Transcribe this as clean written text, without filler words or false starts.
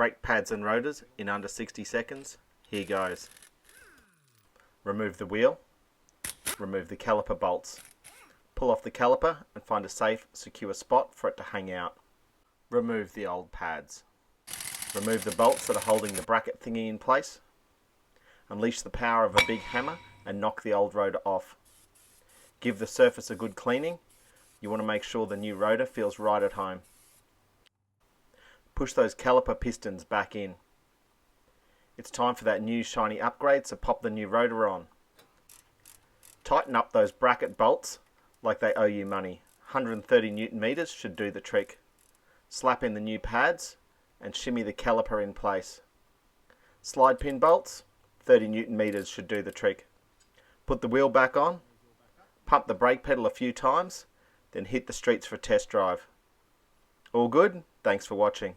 brake pads and rotors in under 60 seconds. Here goes. Remove the wheel. Remove the caliper bolts. Pull off the caliper and find a safe, secure spot for it to hang out. Remove the old pads. Remove the bolts that are holding the bracket thingy in place. Unleash the power of a big hammer and knock the old rotor off. Give the surface a good cleaning. You want to make sure the new rotor feels right at home. Push those caliper pistons back in. It's time for that new shiny upgrade, so pop the new rotor on. Tighten up those bracket bolts like they owe you money. 130 Newton meters should do the trick. Slap in the new pads and shimmy the caliper in place. Slide pin bolts, 30 Newton meters should do the trick. Put the wheel back on, pump the brake pedal a few times, then hit the streets for a test drive. All good? Thanks for watching.